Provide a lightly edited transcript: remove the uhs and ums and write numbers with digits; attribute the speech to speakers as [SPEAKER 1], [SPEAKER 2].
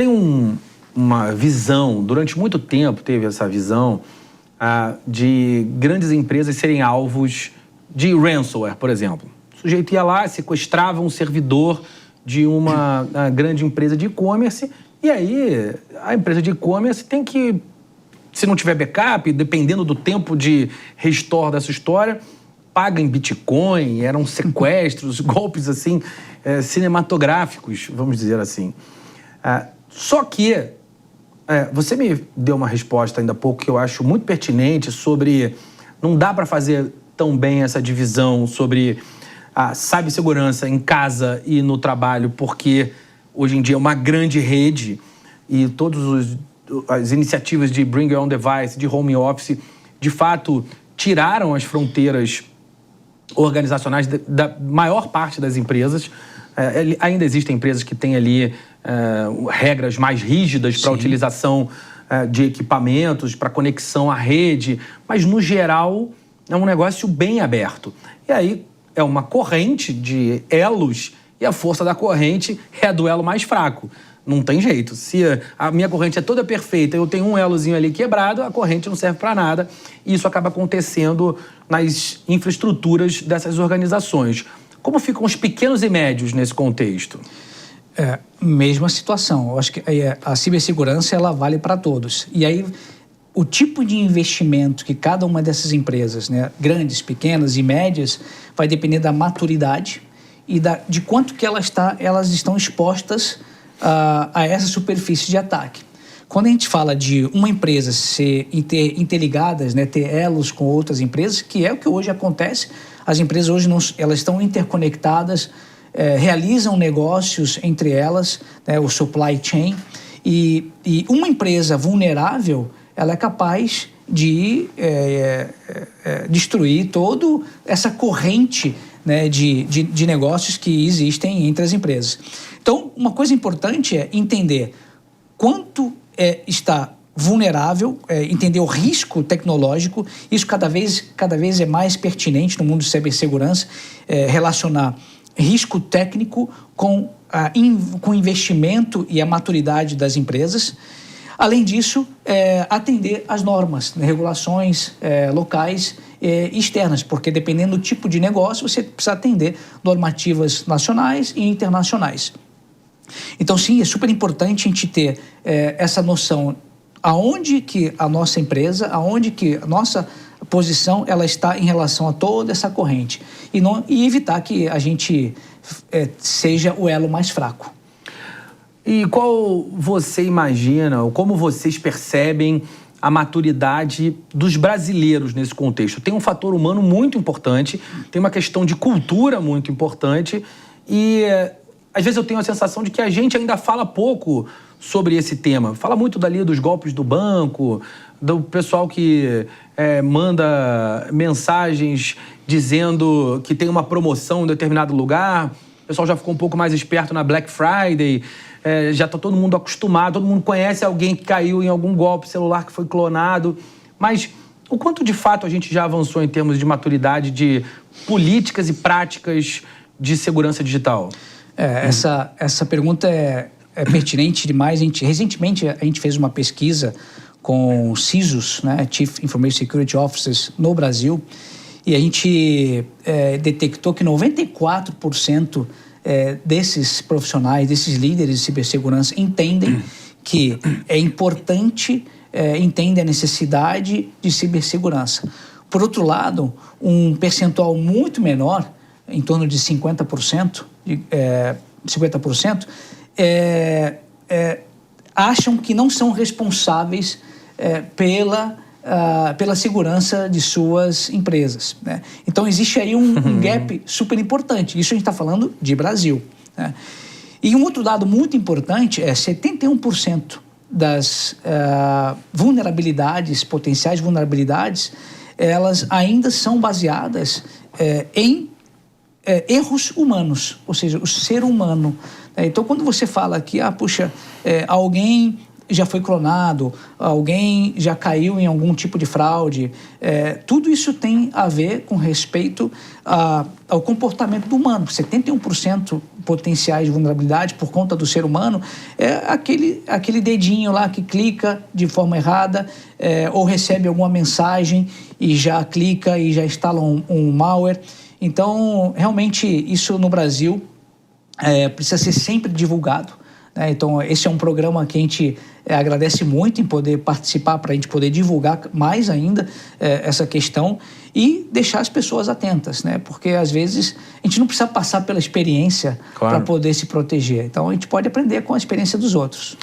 [SPEAKER 1] Tem uma visão, durante muito tempo teve essa visão de grandes empresas serem alvos de ransomware, por exemplo. O sujeito ia lá, sequestrava um servidor de uma grande empresa de e-commerce e aí a empresa de e-commerce tem que, se não tiver backup, dependendo do tempo de restore dessa história, paga em Bitcoin, eram sequestros, golpes assim, cinematográficos, vamos dizer assim. Só que você me deu uma resposta ainda há pouco que eu acho muito pertinente sobre não dá para fazer tão bem essa divisão sobre a cibersegurança em casa e no trabalho, porque hoje em dia é uma grande rede e todas as iniciativas de Bring Your Own Device, de home office, de fato tiraram as fronteiras organizacionais da maior parte das empresas. Ainda existem empresas que têm ali regras mais rígidas para a utilização de equipamentos, para conexão à rede, mas, no geral, é um negócio bem aberto. E aí é uma corrente de elos e a força da corrente é a do elo mais fraco. Não tem jeito. Se a minha corrente é toda perfeita, eu tenho um elozinho ali quebrado, a corrente não serve para nada. E isso acaba acontecendo nas infraestruturas dessas organizações. Como ficam os pequenos e médios nesse contexto?
[SPEAKER 2] Mesma situação. Eu acho que a cibersegurança ela vale para todos. E aí, o tipo de investimento que cada uma dessas empresas, né, grandes, pequenas e médias, vai depender da maturidade e de quanto que elas estão expostas a essa superfície de ataque. Quando a gente fala de uma empresa ser interligadas, né, ter elos com outras empresas, que é o que hoje acontece, as empresas hoje elas estão interconectadas, realizam negócios entre elas, né, o supply chain, e uma empresa vulnerável, ela é capaz de destruir toda essa corrente, né, de negócios que existem entre as empresas. Então, uma coisa importante é entender quanto está vulnerável, entender o risco tecnológico. Isso cada vez é mais pertinente no mundo de cibersegurança, relacionar risco técnico com investimento e a maturidade das empresas. Além disso, atender às normas, né, regulações locais e externas, porque dependendo do tipo de negócio, você precisa atender normativas nacionais e internacionais. Então, sim, é super importante a gente ter essa noção aonde que a nossa empresa, aonde que a nossa posição ela está em relação a toda essa corrente e evitar que a gente seja o elo mais fraco.
[SPEAKER 1] E qual você imagina, ou como vocês percebem a maturidade dos brasileiros nesse contexto? Tem um fator humano muito importante, tem uma questão de cultura muito importante e às vezes eu tenho a sensação de que a gente ainda fala pouco sobre esse tema. Fala muito dali dos golpes do banco, do pessoal que manda mensagens dizendo que tem uma promoção em determinado lugar. O pessoal já ficou um pouco mais esperto na Black Friday. Já está todo mundo acostumado, todo mundo conhece alguém que caiu em algum golpe celular que foi clonado. Mas o quanto de fato a gente já avançou em termos de maturidade de políticas e práticas de segurança digital?
[SPEAKER 2] Essa pergunta é pertinente demais. Recentemente a gente fez uma pesquisa com CISOs, né, Chief Information Security Officers, no Brasil, e a gente detectou que 94% desses profissionais, desses líderes de cibersegurança entendem que é importante, entendem a necessidade de cibersegurança. Por outro lado, um percentual muito menor, em torno de 50%, acham que não são responsáveis pela segurança de suas empresas, né? Então, existe aí um gap super importante. Isso a gente está falando de Brasil, né? E um outro dado muito importante é 71% das potenciais vulnerabilidades, elas ainda são baseadas em erros humanos, ou seja, o ser humano. Então, quando você fala que, alguém já foi clonado, alguém já caiu em algum tipo de fraude. Tudo isso tem a ver com respeito ao comportamento do humano. 71% potenciais de vulnerabilidade por conta do ser humano é aquele dedinho lá que clica de forma errada, ou recebe alguma mensagem e já clica e já instala um malware. Então, realmente, isso no Brasil precisa ser sempre divulgado. Então, esse é um programa que a gente agradece muito em poder participar, para a gente poder divulgar mais ainda essa questão e deixar as pessoas atentas, né? Porque, às vezes, a gente não precisa passar pela experiência para poder se proteger. Então, a gente pode aprender com a experiência dos outros.